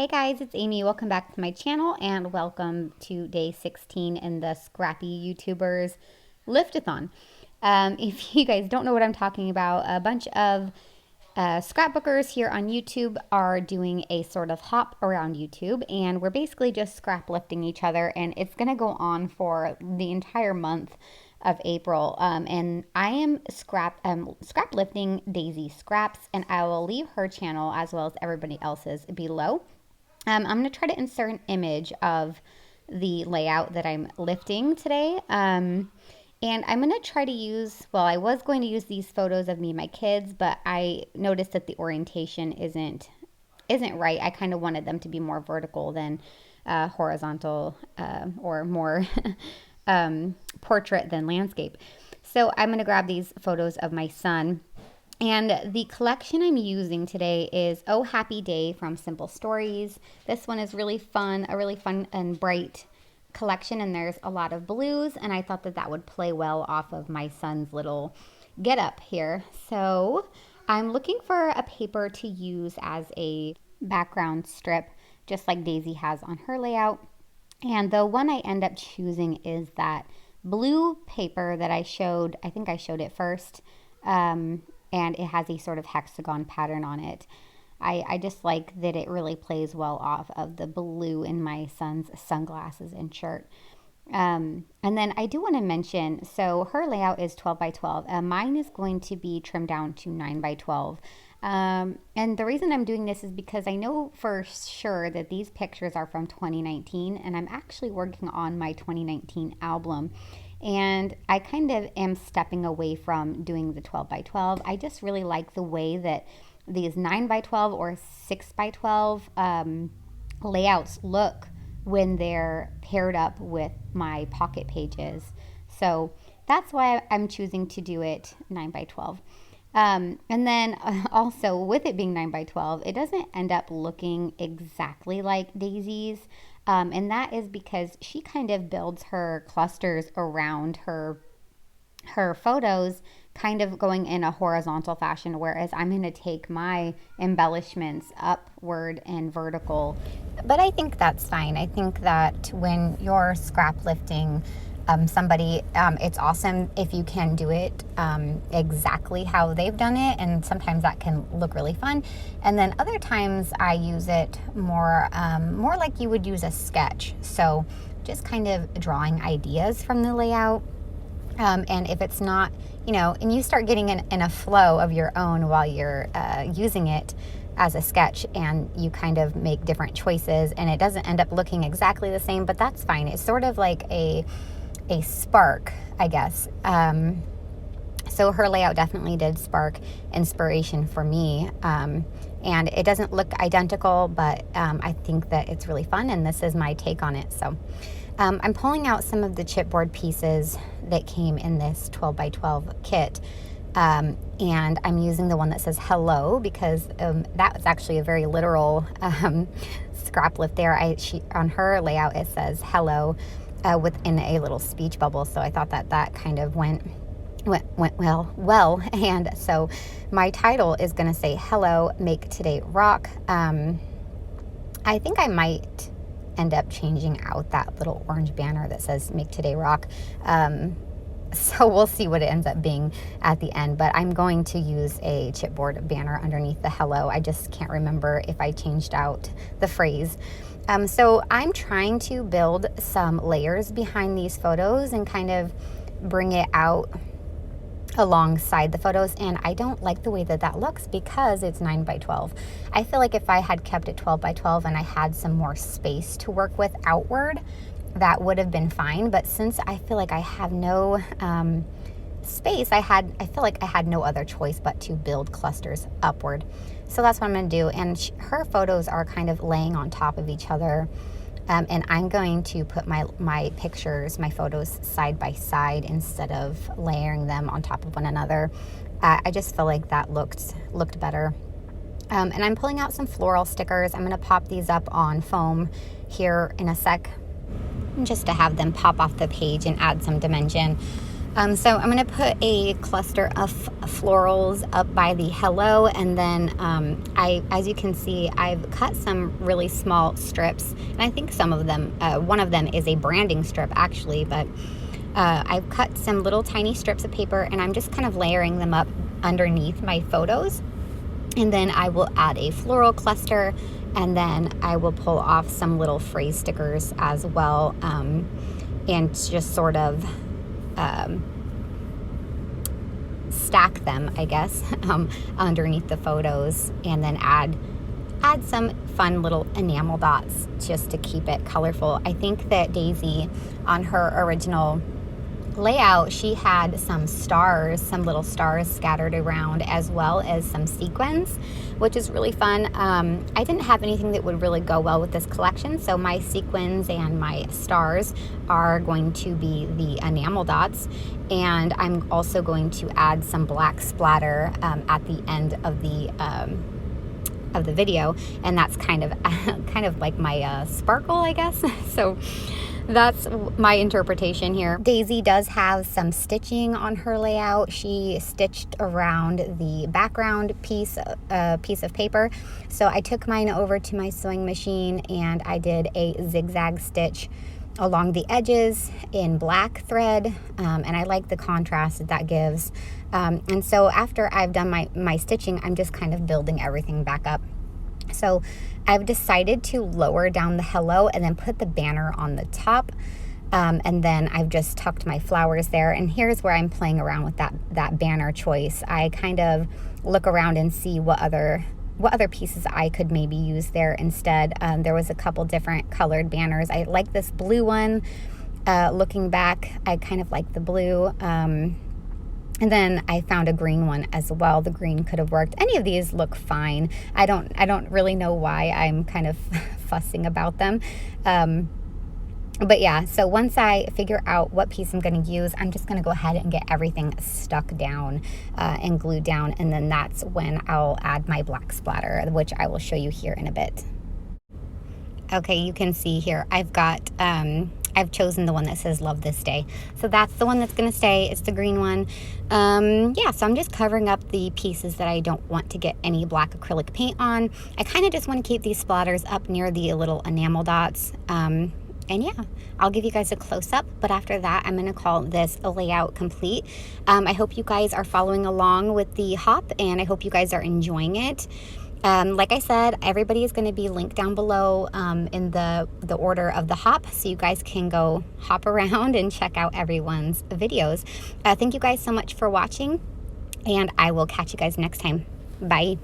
Hey guys, it's Amy. Welcome back to my channel and welcome to day 16 in the Scrappy YouTubers Lift-a-Thon. If you guys don't know what I'm talking about, a bunch of scrapbookers here on YouTube are doing a sort of hop around YouTube, and we're basically just scrap lifting each other, and it's going to go on for the entire month of April. And I am scrap lifting Daisy Scraps, and I will leave her channel as well as everybody else's below. I'm going to try to insert an image of the layout that I'm lifting today. And I'm going to try to use, well, I was going to use these photos of me and my kids, but I noticed that the orientation isn't right. I kind of wanted them to be more vertical than horizontal, or more portrait than landscape. So I'm going to grab these photos of my son. And the collection I'm using today is Oh Happy Day from Simple Stories. This one is really fun, a really fun and bright collection, and there's a lot of blues, and I thought that that would play well off of my son's little get up here. So I'm looking for a paper to use as a background strip, just like Daisy has on her layout. And the one I end up choosing is that blue paper that I showed. I think I showed it first. And it has a sort of hexagon pattern on it. I just like that it really plays well off of the blue in my son's sunglasses and shirt. And then I do want to mention, so her layout is 12 by 12. Mine is going to be trimmed down to 9 by 12. And the reason I'm doing this is because I know for sure that these pictures are from 2019, and I'm actually working on my 2019 album. And I kind of am stepping away from doing the 12 by 12. I just really like the way that these 9 by 12 or 6 by 12 layouts look when they're paired up with my pocket pages. So that's why I'm choosing to do it 9 by 12. And then also with it being 9 by 12, it doesn't end up looking exactly like Daisy's. And that is because she kind of builds her clusters around her photos, kind of going in a horizontal fashion, whereas I'm going to take my embellishments upward and vertical. But I think that's fine. I think that when you're scrap lifting somebody, it's awesome if you can do it exactly how they've done it, and sometimes that can look really fun. And then other times I use it more like you would use a sketch, so just kind of drawing ideas from the layout. And if it's not, and you start getting in a flow of your own while you're using it as a sketch, and you kind of make different choices, and it doesn't end up looking exactly the same, but that's fine. It's sort of like a spark, I guess. So her layout definitely did spark inspiration for me. And it doesn't look identical, but I think that it's really fun, and this is my take on it. So I'm pulling out some of the chipboard pieces that came in this 12 by 12 kit. And I'm using the one that says hello, because that was actually a very literal scrap lift there. On her layout, it says hello within a little speech bubble. So I thought that kind of went well. And so my title is going to say, hello, make today rock. I think I might end up changing out that little orange banner that says make today rock. So we'll see what it ends up being at the end, but I'm going to use a chipboard banner underneath the hello. I just can't remember if I changed out the phrase. So I'm trying to build some layers behind these photos and kind of bring it out alongside the photos, and I don't like the way that looks because it's 9 by 12. I feel like if I had kept it 12 by 12 and I had some more space to work with outward, that would have been fine. But since I feel like I have no space, I feel like I had no other choice but to build clusters upward. So that's what I'm going to do. And her photos are kind of laying on top of each other. And I'm going to put my pictures, my photos side by side instead of layering them on top of one another. I just feel like that looked better. And I'm pulling out some floral stickers. I'm going to pop these up on foam here in a sec, just to have them pop off the page and add some dimension. So I'm going to put a cluster of florals up by the hello, and then as you can see, I've cut some really small strips, and I think some of them, one of them is a branding strip actually, but I've cut some little tiny strips of paper, and I'm just kind of layering them up underneath my photos, and then I will add a floral cluster, and then I will pull off some little phrase stickers as well, and just sort of stack them, I guess, underneath the photos, and then add some fun little enamel dots just to keep it colorful. I think that Daisy, on her original layout, she had some stars, some little stars scattered around, as well as some sequins, which is really fun. I didn't have anything that would really go well with this collection, so my sequins and my stars are going to be the enamel dots, and I'm also going to add some black splatter at the end of the video, and that's kind of like my sparkle, I guess. So that's my interpretation here. Daisy does have some stitching on her layout. She stitched around the background piece of paper. So I took mine over to my sewing machine, and I did a zigzag stitch along the edges in black thread, and I like the contrast that gives. And so after I've done my stitching, I'm just kind of building everything back up. So I've decided to lower down the hello and then put the banner on the top, and then I've just tucked my flowers there. And here's where I'm playing around with that banner choice. I kind of look around and see what other pieces I could maybe use there instead. There was a couple different colored banners. I like this blue one. Looking back, I kind of like the blue. And then I found a green one as well. The green could have worked. Any of these look fine. I don't really know why I'm kind of fussing about them. But yeah, so once I figure out what piece I'm going to use, I'm just going to go ahead and get everything stuck down and glued down. And then that's when I'll add my black splatter, which I will show you here in a bit. Okay, you can see here, I've chosen the one that says love this day. So that's the one that's going to stay. It's the green one. Yeah, so I'm just covering up the pieces that I don't want to get any black acrylic paint on. I kind of just want to keep these splatters up near the little enamel dots. And yeah, I'll give you guys a close-up, but after that, I'm going to call this a layout complete. I hope you guys are following along with the hop, and I hope you guys are enjoying it. Like I said, everybody is going to be linked down below in the order of the hop, so you guys can go hop around and check out everyone's videos. Thank you guys so much for watching, and I will catch you guys next time. Bye.